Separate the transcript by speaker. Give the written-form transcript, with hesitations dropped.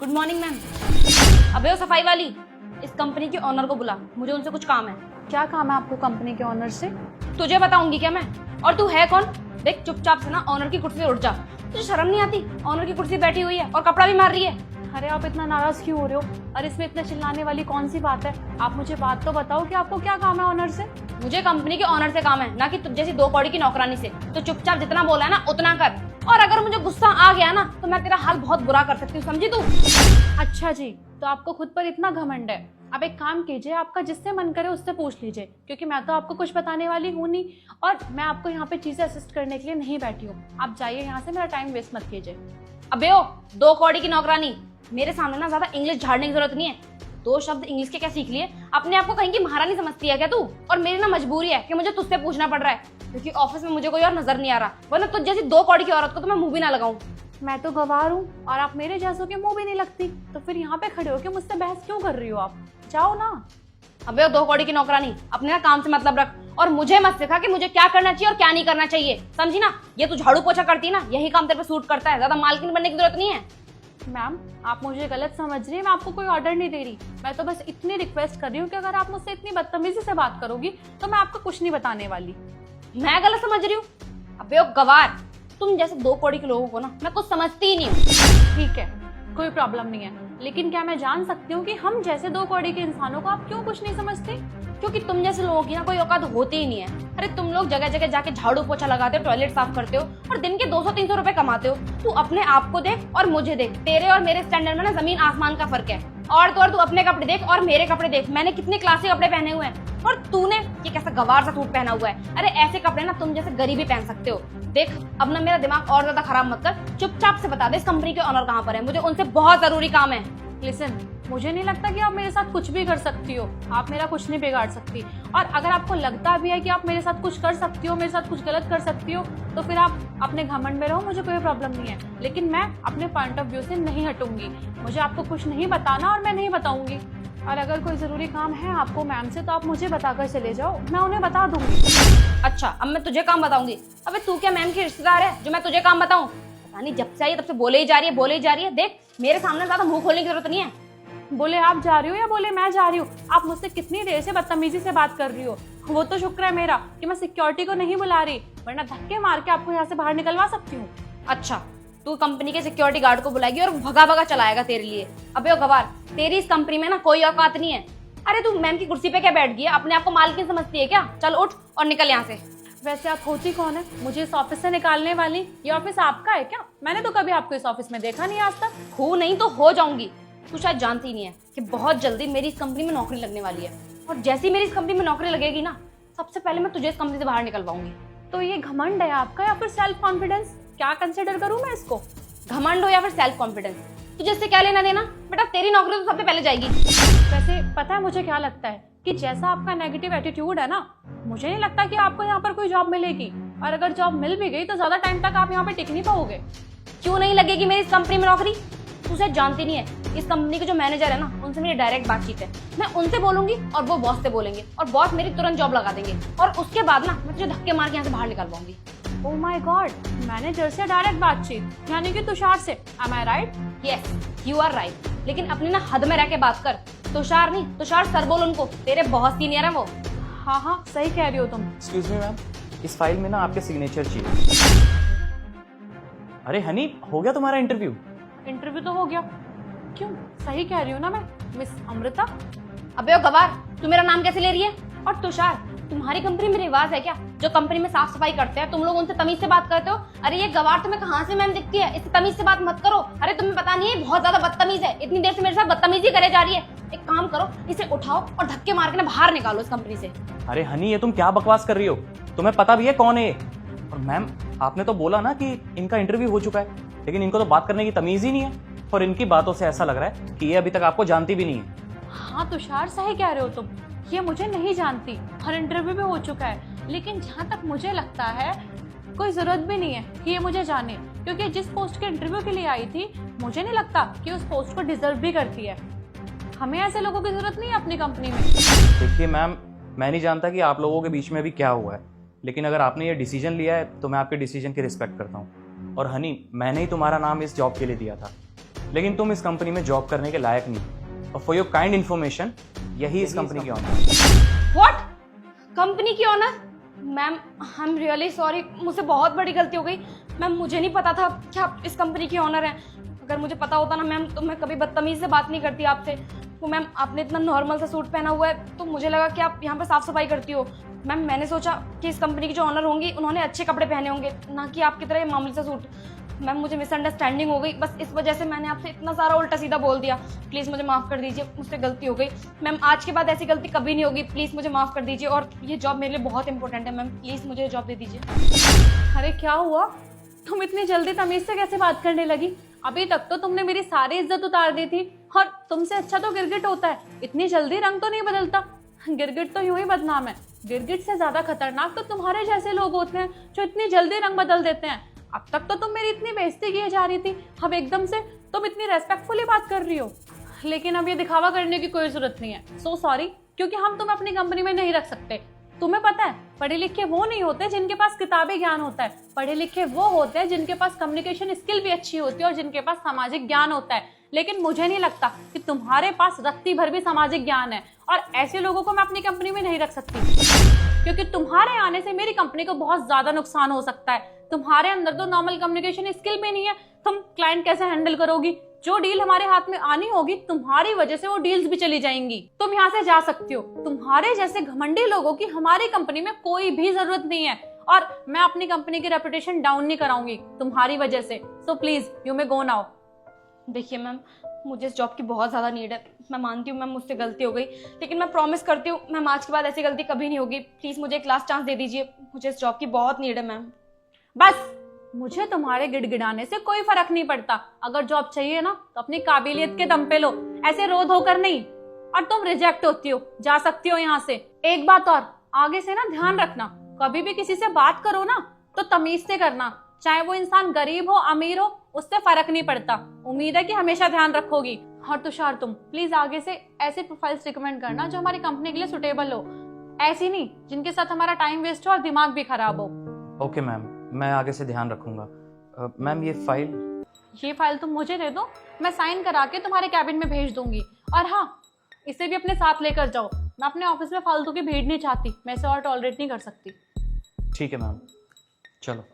Speaker 1: Good morning ma'am. अबे ओ सफाई वाली, इस कंपनी के ओनर को बुला, मुझे उनसे कुछ काम है।
Speaker 2: क्या काम है आपको कंपनी के ऑनर से?
Speaker 1: तुझे बताऊंगी क्या मैं? और तू है कौन? देख चुपचाप से ना ऑनर की कुर्सी से उठ जा। तुझे शर्म नहीं आती? ऑनर की कुर्सी बैठी हुई है और कपड़ा भी मार रही है।
Speaker 2: अरे आप इतना नाराज क्यों हो रहे हो? और इसमें इतने चिल्लाने वाली कौन सी बात है? आप मुझे बात तो बताओ कि आपको क्या काम है ऑनर से?
Speaker 1: मुझे कंपनी के ऑनर से काम है, ना कि तुझ जैसी दो कौड़ी की नौकरानी से। तो चुपचाप जितना बोला है ना उतना कर, और अगर मुझे गुस्सा आ गया ना तो मैं तेरा हाल बहुत बुरा कर सकती हूँ, समझी तू?
Speaker 2: अच्छा जी, तो आपको खुद पर इतना घमंड है। आप एक काम कीजिए, आपका जिससे मन करे उससे पूछ लीजिए, क्योंकि मैं तो आपको कुछ बताने वाली हूँ नहीं, और मैं आपको यहाँ पे चीजें असिस्ट करने के लिए नहीं बैठी हूँ। आप जाइए यहाँ से, मेरा टाइम वेस्ट मत कीजिए।
Speaker 1: अबे ओ दो कौड़ी की नौकरानी, मेरे सामने ना ज्यादा इंग्लिश झाड़ने की जरूरत नहीं है। दो शब्द इंग्लिश के क्या सीख लिए? अपने आप को कहीं की महारानी समझती है क्या तू? और मेरी ना मजबूरी है कि मुझे तुझसे पूछना पड़ रहा है, क्योंकि ऑफिस में मुझे कोई और नजर नहीं आ रहा, वरना तुझ जैसी दो कौड़ी की औरत को तो मैं मुंह भी ना लगाऊं।
Speaker 2: मैं तो गवार हूँ और आप मेरे जैसों के मुंह भी नहीं लगती, तो फिर यहाँ पे खड़े होकर मुझसे बहस क्यों कर रही हो? आप जाओ ना।
Speaker 1: अबे ओ दो कौड़ी की नौकरानी, अपने ना काम से मतलब रख, और मुझे मत सिखा कि मुझे क्या करना चाहिए और क्या नहीं करना चाहिए, समझी ना? ये तू झाड़ू पोछा करती है ना, यही काम तेरे पे सूट करता है, ज्यादा मालकिन बनने की जरूरत नहीं है।
Speaker 2: मैम, आप मुझे गलत समझ रही हैं, मैं आपको कोई ऑर्डर नहीं दे रही। मैं तो बस इतनी रिक्वेस्ट कर रही हूँ कि अगर आप मुझसे इतनी बदतमीजी से बात करोगी तो मैं आपको कुछ नहीं बताने वाली।
Speaker 1: मैं गलत समझ रही हूँ? अबे ओ गवार, तुम जैसे दो कौड़ी के लोगों को ना मैं कुछ समझती ही नहीं हूँ।
Speaker 2: ठीक है, कोई प्रॉब्लम नहीं है, लेकिन क्या मैं जान सकती हूँ कि हम जैसे दो कौड़ी के इंसानों को आप क्यों कुछ नहीं समझते?
Speaker 1: क्योंकि तुम जैसे लोगों की ना कोई औकात होती ही नहीं है। अरे तुम लोग जगह जगह जाके झाड़ू पोछा लगाते हो, टॉयलेट साफ करते हो और दिन के 200-300 रुपए कमाते हो। तू अपने आप को देख और मुझे देख, तेरे और मेरे स्टैंडर्ड में ना जमीन आसमान का फर्क है। और तू अपने कपड़े देख और मेरे कपड़े देख, मैंने कितने क्लासी कपड़े पहने हुए हैं और तूने ये कैसा गवार सा सूट पहना हुआ है। अरे ऐसे कपड़े ना तुम जैसे गरीब ही पहन सकते हो। देख अब ना मेरा दिमाग और ज्यादा खराब मत कर, चुपचाप से बता दे इस कंपनी के ऑनर कहाँ पर है, मुझे उनसे बहुत जरूरी काम है।
Speaker 2: लिसन, मुझे नहीं लगता कि आप मेरे साथ कुछ भी कर सकती हो। आप मेरा कुछ नहीं बिगाड़ सकती, और अगर आपको लगता भी है कि आप मेरे साथ कुछ कर सकती हो, मेरे साथ कुछ गलत कर सकती हो, तो फिर आप अपने घमंड में रहो, मुझे कोई प्रॉब्लम नहीं है। लेकिन मैं अपने पॉइंट ऑफ व्यू से नहीं हटूंगी। मुझे आपको कुछ नहीं बताना और मैं नहीं बताऊंगी। और अगर कोई जरूरी काम है आपको मैम से, तो आप मुझे बताकर चले जाओ, मैं उन्हें बता दूंगी।
Speaker 1: अच्छा, अब मैं तुझे काम बताऊंगी? अबे तू क्या मैम की रिश्तेदार है जो मैं तुझे काम बताऊं? पता नहीं जब से आई तब से बोले ही जा रही है, बोले ही जा रही है। देख मेरे सामने ज्यादा मुंह खोलने की जरूरत नहीं है।
Speaker 2: बोले आप जा रही हो या बोले मैं जा रही हूँ? आप मुझसे कितनी देर से बदतमीजी से बात कर रही हो? वो तो शुक्र है मेरा कि मैं सिक्योरिटी को नहीं बुला रही, वरना धक्के मार के आपको यहाँ से बाहर निकलवा सकती हूँ।
Speaker 1: अच्छा, तू कंपनी के सिक्योरिटी गार्ड को बुलाएगी और भगा भगा चलाएगा तेरे लिए? अबे ओ गवार, तेरी इस कंपनी में ना कोई औकात नहीं है। अरे तू मैम की कुर्सी पे क्या बैठ गई है? अपने आप को मालकिन समझती है क्या? चल उठ और निकल यहाँ से।
Speaker 2: वैसे आप होती कौन है मुझे इस ऑफिस से निकालने वाली? ये ऑफिस आपका है क्या? मैंने तो कभी आपको इस ऑफिस में देखा नहीं आज तक।
Speaker 1: हूँ नहीं तो हो जाऊंगी। तू शायद जानती नहीं है कि बहुत जल्दी मेरी इस कंपनी में नौकरी लगने वाली है, और जैसी मेरी इस कंपनी में नौकरी लगेगी ना, सबसे पहले मैं तुझे इस कंपनी से बाहर निकलवाऊंगी।
Speaker 2: तो ये घमंड है आपका या फिर सेल्फ कॉन्फिडेंस? क्या कंसिडर करूं मैं इसको?
Speaker 1: घमंड हो या फिर सेल्फ कॉन्फिडेंस, तुझे इससे क्या लेना देना? बेटा तेरी नौकरी तो सबसे पहले जाएगी।
Speaker 2: वैसे पता है मुझे क्या लगता है कि जैसा आपका नेगेटिव एटीट्यूड है ना, मुझे नहीं लगता कि आपको यहाँ पर कोई जॉब मिलेगी, और अगर जॉब मिल भी गई तो ज्यादा टाइम तक आप यहाँ पे टिक नहीं पाओगे।
Speaker 1: क्यों नहीं लगेगी मेरी इस कंपनी में नौकरी? तू शायद जानती नहीं है, इस कंपनी के जो मैनेजर है ना, उनसे मेरी डायरेक्ट बातचीत है। मैं उनसे बोलूंगी और वो बॉस से बोलेंगे, और बॉस मेरी तुरंत जॉब लगा देंगे, और उसके बाद ना मैं तुझे धक्के मार के यहाँ से बाहर निकलवाऊंगी।
Speaker 2: ओह माय गॉड, मैनेजर से डायरेक्ट बातचीत, यानी कि तुषार से। Am I right?
Speaker 1: Yes, you are right, लेकिन अपनी ना हद में रह के बात कर। तुषार नहीं, तुषार सर बोल उनको, तेरे बहुत सीनियर है वो।
Speaker 2: हाँ हाँ, सही कह रही हो तुम।
Speaker 3: एक्सक्यूज मी मैम, इस फाइल में ना आपके सिग्नेचर चाहिए। अरे हनी, हो गया तुम्हारा इंटरव्यू?
Speaker 2: इंटरव्यू तो हो गया। क्यों, सही कह रही हूँ ना मैं, मिस अमृता?
Speaker 1: अबे ओ गवार, तू मेरा नाम कैसे ले रही है? और तुषार, तुम्हारी कंपनी में रिवाज है क्या जो कंपनी में साफ सफाई करते हैं तुम लोग उनसे तमीज से बात करते हो? अरे ये गवार तुम्हें कहाँ से मैम दिखती है? इससे तमीज से बात मत करो। अरे तुम्हें पता नहीं है बहुत ज्यादा बदतमीज है, इतनी देर से मेरे साथ बदतमीजी करे जा रही है। एक काम करो, इसे उठाओ और धक्के मार के ना बाहर निकालो इस कंपनी से।
Speaker 3: अरे हनी, ये तुम क्या बकवास कर रही हो? तुम्हें पता भी है कौन है ये? और मैम, आपने तो बोला ना कि इनका इंटरव्यू हो चुका है, लेकिन इनको तो बात करने की तमीज ही नहीं है, और इनकी बातों से ऐसा लग रहा है कि ये अभी तक आपको जानती भी नहीं है।
Speaker 2: हाँ तुषार, सही कह रहे हो तुम, ये मुझे नहीं जानती और इंटरव्यू भी हो चुका है। लेकिन जहाँ तक मुझे लगता है कोई जरूरत भी नहीं है कि ये मुझे जाने, क्योंकि जिस पोस्ट के इंटरव्यू के लिए आई थी, मुझे नहीं लगता कि उस पोस्ट को डिजर्व भी करती है। हमें ऐसे लोगों की जरूरत नहीं है अपनी कंपनी में।
Speaker 3: देखिए मैम, मैं नहीं जानता कि आप लोगों के बीच में भी क्या हुआ है, लेकिन अगर आपने ये डिसीजन लिया है तो मैं आपके डिसीजन की रिस्पेक्ट करता हूँ। और हनी, मैंने ही तुम्हारा नाम इस जॉब के लिए दिया था, लेकिन तुम इस कंपनी में जॉब करने के लायक नहीं। और फॉर योर काइंड इन्फॉर्मेशन, यही इस कंपनी की ऑनर।
Speaker 1: व्हाट? कंपनी की owner? Ma'am I am really sorry, मुझसे बहुत बड़ी गलती हो गई। मैम मुझे नहीं पता था कि आप इस कंपनी की ऑनर हैं। अगर मुझे पता होता ना मैम तो मैं कभी बदतमीज से बात नहीं करती आपसे। तो मैम आपने इतना नॉर्मल सा सूट पहना हुआ है तो मुझे लगा कि आप यहाँ पर साफ सफाई करती हो। मैम मैंने सोचा कि इस कंपनी की जो ऑनर होंगी उन्होंने अच्छे कपड़े पहने होंगे, ना कि आपकी तरह ये मामूली सा सूट। मैम मुझे मिसअंडरस्टैंडिंग हो गई, बस इस वजह से मैंने आपसे इतना सारा उल्टा सीधा बोल दिया। प्लीज़ मुझे माफ़ कर दीजिए, मुझसे गलती हो गई। मैम आज के बाद ऐसी गलती कभी नहीं होगी, प्लीज़ मुझे माफ़ कर दीजिए। और ये जॉब मेरे लिए बहुत इंपॉर्टेंट है मैम, प्लीज़ मुझे ये जॉब दे दीजिए।
Speaker 2: अरे क्या हुआ, तुम इतनी जल्दी तमीज से कैसे बात करने लगी? अभी तक तो तुमने मेरी सारी इज्जत उतार दी थी, और तुमसे अच्छा तो गिरगिट होता है, इतनी जल्दी रंग तो नहीं बदलता। गिरगिट तो यूं ही बदनाम है। गिरगिट से ज्यादा खतरनाक तो तुम्हारे जैसे लोग होते हैं जो इतनी जल्दी रंग बदल देते हैं। अब तक तो तुम मेरी इतनी बेइज्जती किए जा रही थी, अब एकदम से तुम इतनी रेस्पेक्टफुली बात कर रही हो। लेकिन अब ये दिखावा करने की कोई जरूरत नहीं है। सो सॉरी, क्योंकि हम तुम्हें अपनी कंपनी में नहीं रख सकते। तुम्हें पता है, पढ़े लिखे वो नहीं होते जिनके पास किताबी ज्ञान होता है, पढ़े लिखे वो होते हैं जिनके पास कम्युनिकेशन स्किल भी अच्छी होती है और जिनके पास सामाजिक ज्ञान होता है। लेकिन मुझे नहीं लगता कि तुम्हारे पास रत्ती भर भी सामाजिक ज्ञान है, और ऐसे लोगों को मैं अपनी कंपनी में नहीं रख सकती, क्योंकि तुम्हारे आने से मेरी कंपनी को बहुत ज्यादा नुकसान हो सकता है। तुम्हारे अंदर तो नॉर्मल कम्युनिकेशन स्किल भी नहीं है, तुम क्लाइंट कैसे हैंडल करोगी? जो डील हमारे हाथ में आनी होगी तुम्हारी वजह से वो डील्स भी चली जाएंगी। तुम यहाँ से जा सकती हो। तुम्हारे जैसे घमंडी लोगों की हमारी कंपनी में कोई भी जरूरत नहीं है, और मैं अपनी कंपनी की रेपुटेशन डाउन नहीं कराऊंगी तुम्हारी वजह से। So please you may go now.
Speaker 1: देखिए मैम, मुझे इस जॉब की बहुत ज़्यादा नीड है। मैं मानती हूँ मैम मुझसे गलती हो गई, लेकिन मैं प्रॉमिस करती हूँ मैम आज के बाद ऐसी गलती कभी नहीं होगी। प्लीज़ मुझे एक लास्ट चांस दे दीजिए, मुझे इस जॉब की बहुत नीड है मैम।
Speaker 2: बस, मुझे तुम्हारे गिड़गिड़ाने से कोई फर्क नहीं पड़ता। अगर जॉब चाहिए ना तो अपनी काबिलियत के दम पे लो, ऐसे रो धोकर नहीं। और तुम रिजेक्ट होती हो, जा सकती हो यहाँ से। एक बात और, आगे से ना ध्यान रखना, कभी भी किसी से बात करो ना तो तमीज से करना, चाहे वो इंसान गरीब हो अमीर हो, उससे फर्क नहीं पड़ता। उम्मीद है कि हमेशा ध्यान रखोगी। और तुषार, तुम प्लीज आगे से ऐसे प्रोफाइल्स रिकमेंड करना जो हमारी कंपनी के लिए सुटेबल हो, ऐसी नहीं जिनके साथ हमारा टाइम वेस्ट हो और दिमाग भी खराब हो।
Speaker 3: ओके मैम, मैं आगे से ध्यान रखूंगा। मैम ये फाइल
Speaker 2: तुम मुझे दे दो, मैं साइन करा के तुम्हारे कैबिन में भेज दूंगी। और हाँ, इसे भी अपने साथ लेकर जाओ। मैं अपने ऑफिस में फालतू की भीड़ नहीं चाहती, मैं इसे और टॉलरेट नहीं कर सकती।
Speaker 3: ठीक है मैम, चलो।